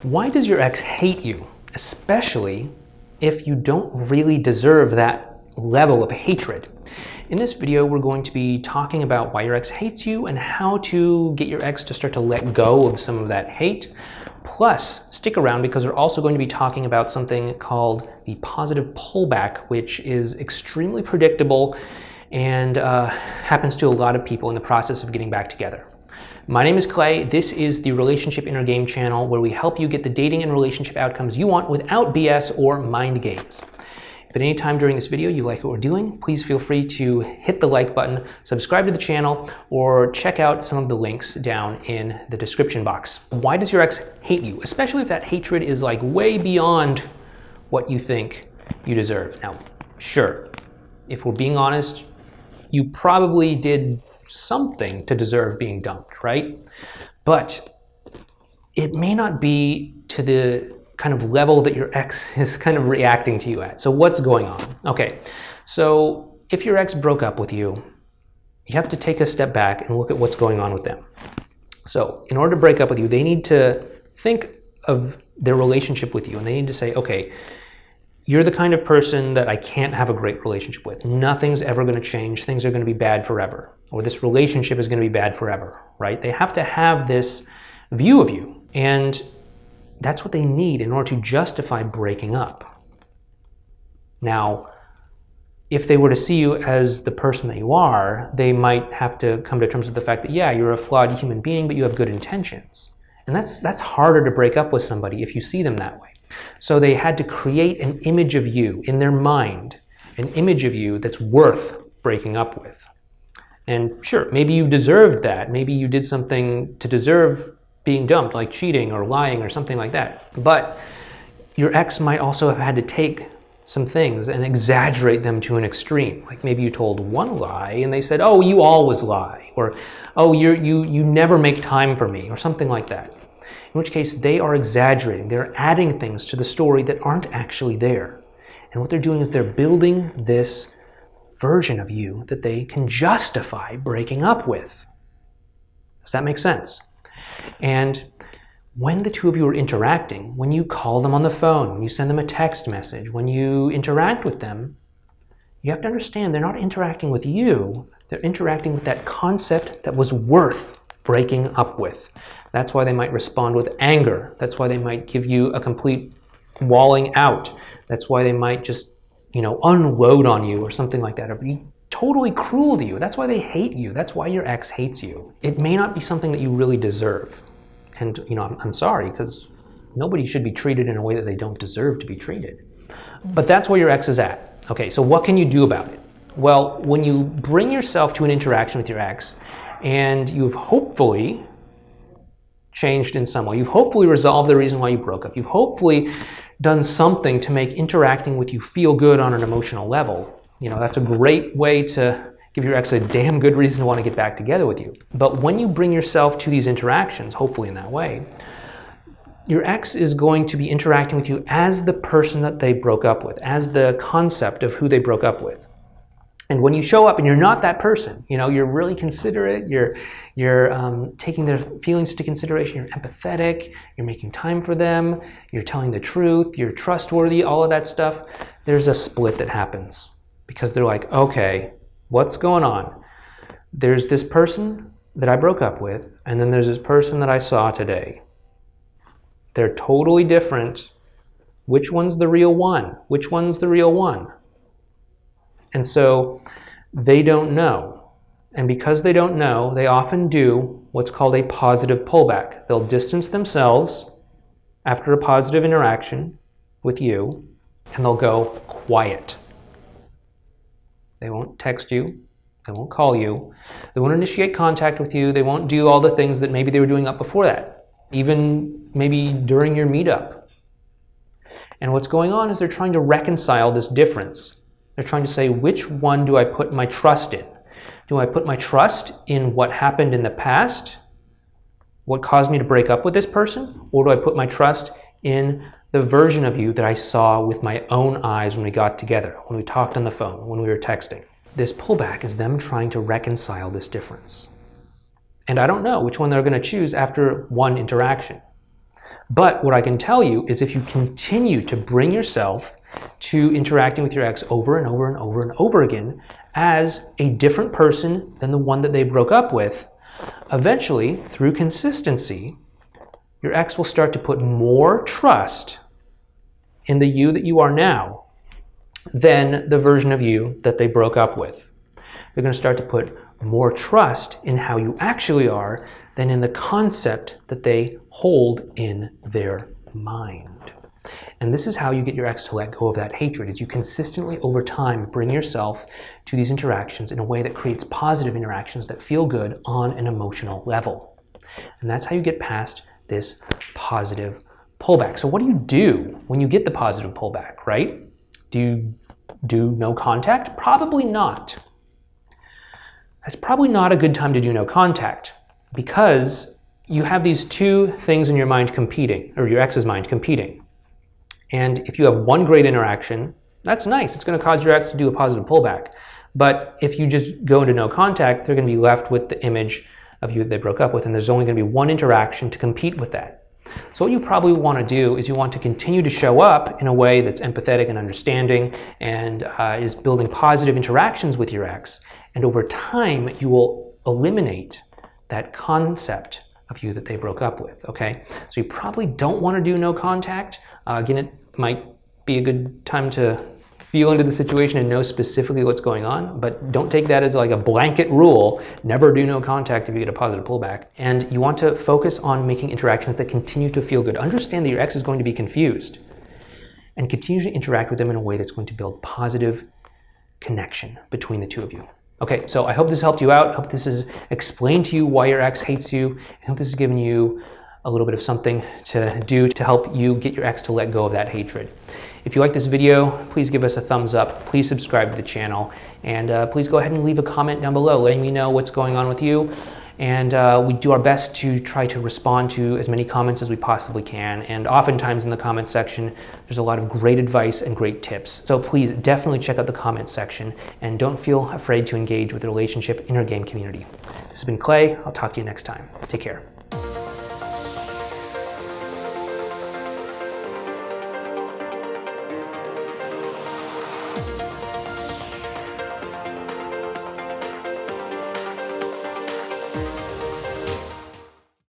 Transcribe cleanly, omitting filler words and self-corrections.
Why does your ex hate you, especially if you don't really deserve that level of hatred? In this video, we're going to be talking about why your ex hates you and how to get your ex to start to let go of some of that hate. Plus, stick around because we're also going to be talking about something called the positive pullback, which is extremely predictable and happens to a lot of people in the process of getting back together. My name is Clay. This is the Relationship Inner Game channel where we help you get the dating and relationship outcomes you want without BS or mind games. If at any time during this video you like what we're doing, please feel free to hit the like button, subscribe to the channel, or check out some of the links down in the description box. Why does your ex hate you? Especially if that hatred is like way beyond what you think you deserve. Now, sure, if we're being honest, you probably did something to deserve being dumped, right? But it may not be to the kind of level that your ex is kind of reacting to you at. So what's going on? Okay, so if your ex broke up with you, you have to take a step back and look at what's going on with them. So in order to break up with you, they need to think of their relationship with you, and they need to say, okay, you're the kind of person that I can't have a great relationship with. Nothing's ever going to change. Things are going to be bad forever. Or this relationship is going to be bad forever, right? They have to have this view of you. And that's what they need in order to justify breaking up. Now, if they were to see you as the person that you are, they might have to come to terms with the fact that, yeah, you're a flawed human being, but you have good intentions. And that's harder to break up with somebody if you see them that way. So they had to create an image of you in their mind, an image of you that's worth breaking up with. And sure, maybe you deserved that. Maybe you did something to deserve being dumped, like cheating or lying or something like that. But your ex might also have had to take some things and exaggerate them to an extreme. Like maybe you told one lie and they said, oh, you always lie. Or, oh, you never make time for me, or something like that. In which case they are exaggerating. They're adding things to the story that aren't actually there. And what they're doing is they're building this version of you that they can justify breaking up with. Does that make sense? And when the two of you are interacting, when you call them on the phone, when you send them a text message, when you interact with them, you have to understand they're not interacting with you. They're interacting with that concept that was worth breaking up with. That's why they might respond with anger. That's why they might give you a complete walling out. That's why they might just, unload on you or something like that, or be totally cruel to you. That's why they hate you. That's why your ex hates you. It may not be something that you really deserve. And, I'm sorry, because nobody should be treated in a way that they don't deserve to be treated. But that's where your ex is at. Okay, so what can you do about it? Well, when you bring yourself to an interaction with your ex and you've hopefully changed in some way, you've hopefully resolved the reason why you broke up, you've hopefully done something to make interacting with you feel good on an emotional level, that's a great way to give your ex a damn good reason to want to get back together with you. But when you bring yourself to these interactions, hopefully in that way, your ex is going to be interacting with you as the person that they broke up with, as the concept of who they broke up with. And when you show up and you're not that person, you're really considerate, you're taking their feelings into consideration, you're empathetic, you're making time for them, you're telling the truth, you're trustworthy, all of that stuff, there's a split that happens. Because they're like, okay, what's going on? There's this person that I broke up with, and then there's this person that I saw today. They're totally different. Which one's the real one? Which one's the real one? And so they don't know. And because they don't know, they often do what's called a positive pullback. They'll distance themselves after a positive interaction with you, and they'll go quiet. They won't text you. They won't call you. They won't initiate contact with you. They won't do all the things that maybe they were doing up before that, even maybe during your meetup. And what's going on is they're trying to reconcile this difference. They're trying to say, which one do I put my trust in? Do I put my trust in what happened in the past, what caused me to break up with this person? Or do I put my trust in the version of you that I saw with my own eyes when we got together, when we talked on the phone, when we were texting? This pullback is them trying to reconcile this difference. And I don't know which one they're going to choose after one interaction. But what I can tell you is if you continue to bring yourself to interacting with your ex over and over and over and over again as a different person than the one that they broke up with, eventually, through consistency, your ex will start to put more trust in the you that you are now than the version of you that they broke up with. They're going to start to put more trust in how you actually are than in the concept that they hold in their mind. And this is how you get your ex to let go of that hatred, is you consistently over time bring yourself to these interactions in a way that creates positive interactions that feel good on an emotional level. And that's how you get past this positive pullback. So what do you when you get the positive pullback, right? Do you do no contact? Probably not. That's probably not a good time to do no contact, because you have these two things in your mind competing, or your ex's mind competing. And if you have one great interaction, that's nice. It's going to cause your ex to do a positive pullback. But if you just go into no contact, they're going to be left with the image of you that they broke up with, and there's only going to be one interaction to compete with that. So what you probably want to do is you want to continue to show up in a way that's empathetic and understanding and is building positive interactions with your ex. And over time, you will eliminate that concept of you that they broke up with, okay? So you probably don't want to do no contact. Again, it might be a good time to feel into the situation and know specifically what's going on, but don't take that as like a blanket rule. Never do no contact if you get a positive pullback. And you want to focus on making interactions that continue to feel good. Understand that your ex is going to be confused, and continue to interact with them in a way that's going to build positive connection between the two of you. Okay, so I hope this helped you out. I hope this has explained to you why your ex hates you. I hope this has given you a little bit of something to do to help you get your ex to let go of that hatred. If you like this video, please give us a thumbs up. Please subscribe to the channel. And please go ahead and leave a comment down below letting me know what's going on with you. And we do our best to try to respond to as many comments as we possibly can. And oftentimes in the comment section, there's a lot of great advice and great tips. So please definitely check out the comment section, and don't feel afraid to engage with the relationship in our game community. This has been Clay. I'll talk to you next time. Take care.